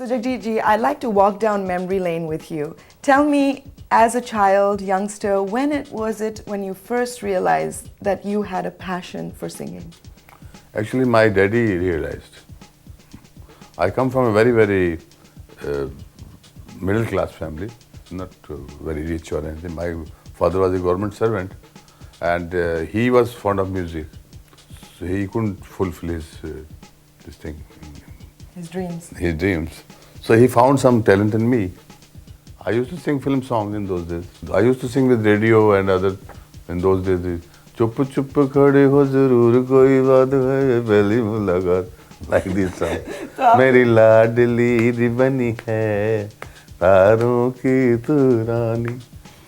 So Jagjit ji, I'd like to walk down memory lane with you. Tell me, as a child, youngster, when you first realized that you had a passion for singing? Actually, my daddy realized. I come from a very, very middle class family, not very rich or anything. My father was a government servant and he was fond of music. So he couldn't fulfill this thing. His dreams. His dreams. So he found some talent in me. I used to sing film songs in those days. I used to sing with radio and other, in those days. Chup chup khade ho zarur koi baat hai pehli mulaqat, like this song. Meri laadli dibani hai taaron ki tu rani.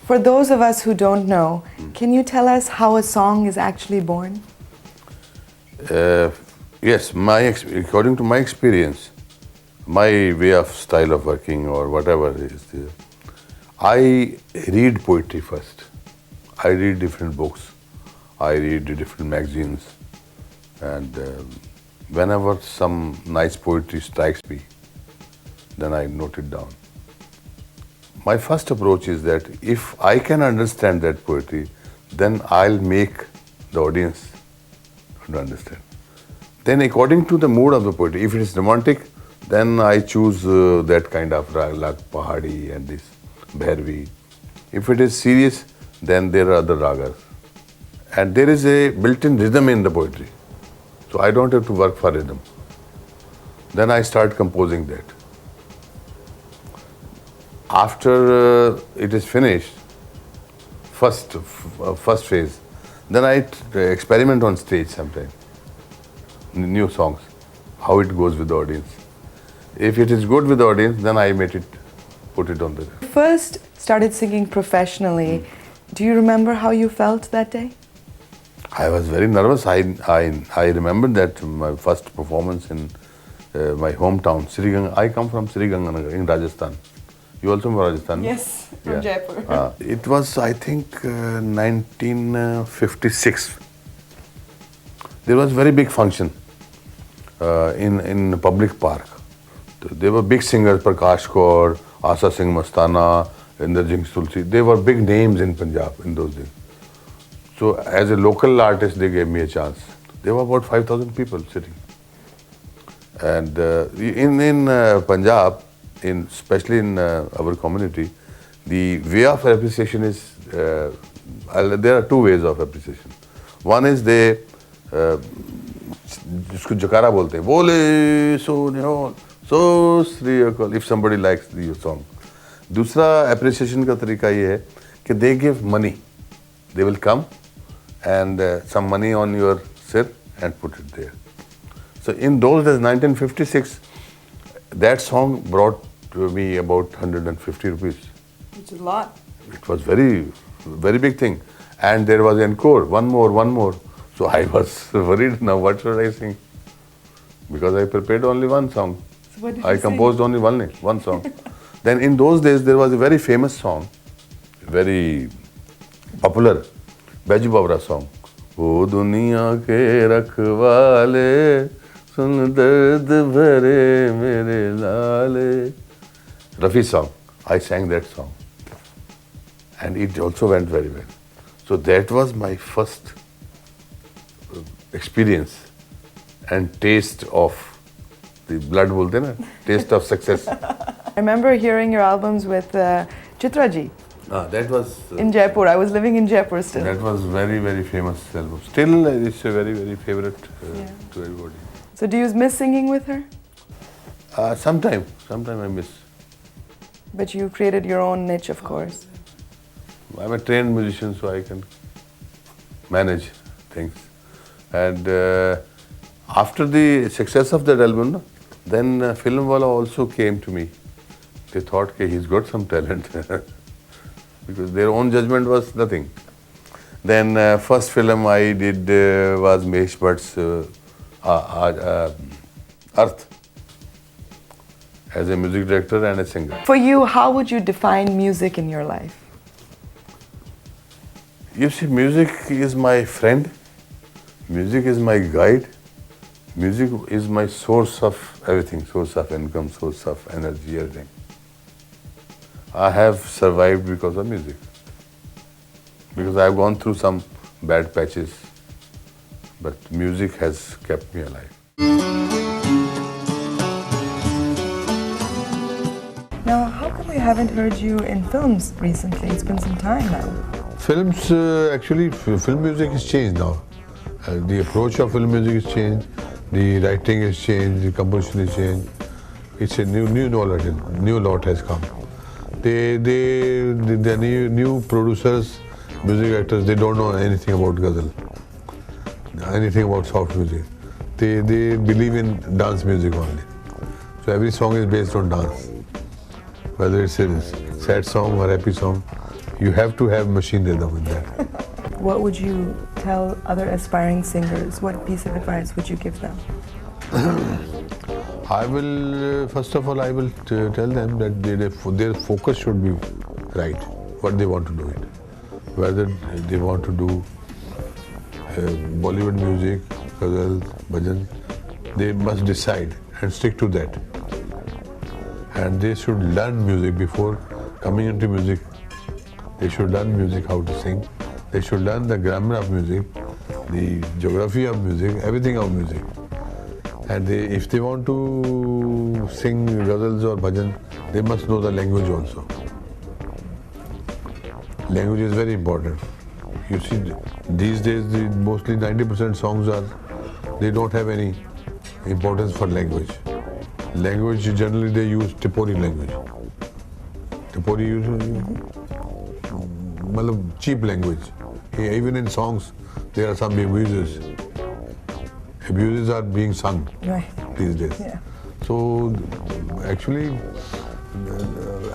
For those of us who don't know, can you tell us how a song is actually born? Yes, according to my experience, my way of style of working or whatever is there, I read poetry first. I read different books. I read different magazines. And whenever some nice poetry strikes me, then I note it down. My first approach is that if I can understand that poetry, then I'll make the audience to understand. Then according to the mood of the poetry, if it is romantic, then I choose that kind of rag like Pahadi and this Bhairavi. If it is serious, then there are other ragas. And there is a built-in rhythm in the poetry. So I don't have to work for rhythm. Then I start composing that. After it is finished, first phase, then I experiment on stage sometimes. New songs, how it goes with the audience. If it is good with the audience, then I put it on the. First started singing professionally. Do you remember how you felt that day? I was very nervous. I remember that my first performance in my hometown, Sriganga. I come from Sriganga in Rajasthan. You also from Rajasthan? Yes, from Jaipur. It was, I think, 1956. There was a very big function in a public park. There were big singers, Prakash Kaur, Asa Singh Mastana, Inderjit Tulsi. They were big names in Punjab in those days. So as a local artist, they gave me a chance. There were about 5,000 people sitting. And in Punjab, especially in our community, the way of appreciation is, there are two ways of appreciation. One is they, जिसको जकारा बोलते हैं, बोले so Sri Akal, if somebody likes the song. दूसरा appreciation का तरीका ये है कि they give money. They will come and some money on your sir and put it there. So in those days, 1956, that song brought to me about 150 rupees. It's a lot. It was very, very big thing. And there was encore, one more. So I was worried, now what should I sing? Because I prepared only one song. So what did I you composed sing? only one song. Then in those days, there was a very famous song, very popular, Baiju Babra song. O duniya ke rakhwale, sun dard bhare mere lale. Rafi's song. I sang that song. And it also went very well. So that was my first experience and taste of the blood bolte na, taste of success. I remember hearing your albums with Chitra ji That was in Jaipur. I was living in Jaipur still. That was very, very famous album. Still, it's a very, very favorite to everybody. So do you miss singing with her? Sometime I miss. But you created your own niche, of course. I'm a trained musician, so I can manage things. And after the success of that album, then Filmwala also came to me. They thought okay, he's got some talent. Because their own judgment was nothing. Then first film I did was Mahesh Bhatt's Earth, as a music director and a singer. For you, how would you define music in your life? You see, music is my friend, music is my guide, Music is my source of everything, source of income, source of energy, everything. I have survived because of music. Because I've gone through some bad patches, but music has kept me alive. Now, how come we haven't heard you in films recently? It's been some time now. Films, actually, film music has changed now. The approach of film music has changed, the writing has changed, the composition has changed. It's a new lot has come. The new producers, music actors, they don't know anything about ghazal, anything about soft music. They believe in dance music only. So every song is based on dance. Whether it's a sad song or happy song, you have to have machine rhythm in that. What would you tell other aspiring singers? What piece of advice would you give them? I will, first of all, I will tell them that their focus should be right, what they want to do it. Whether they want to do Bollywood music, ghazal, bhajan, they must decide and stick to that. And they should learn music before coming into music. They should learn music, how to sing. They should learn the grammar of music, the geography of music, everything of music. And if they want to sing ghazals or bhajan, they must know the language also. Language is very important. You see, these days, mostly 90% songs they don't have any importance for language. Language, generally they use Tipori language. Tipori cheap language. Even in songs, there are some abuses. Abuses are being sung these days. Yeah. So, actually,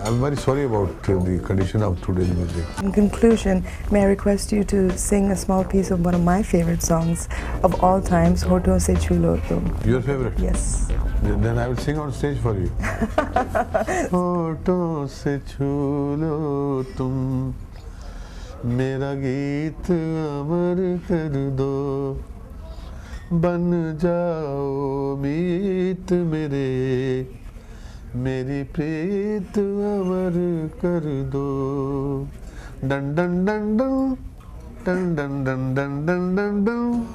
I'm very sorry about the condition of today's music. In conclusion, may I request you to sing a small piece of one of my favorite songs of all times, Hoton Se Chulo Tum. Your favorite? Yes. Then I will sing on stage for you. Hoton se chulo tum, mera geet amar kar do, ban jao meet mere, meri preet amar kar do. Dun dun dun dun, dun dun dun dun dun dun dun.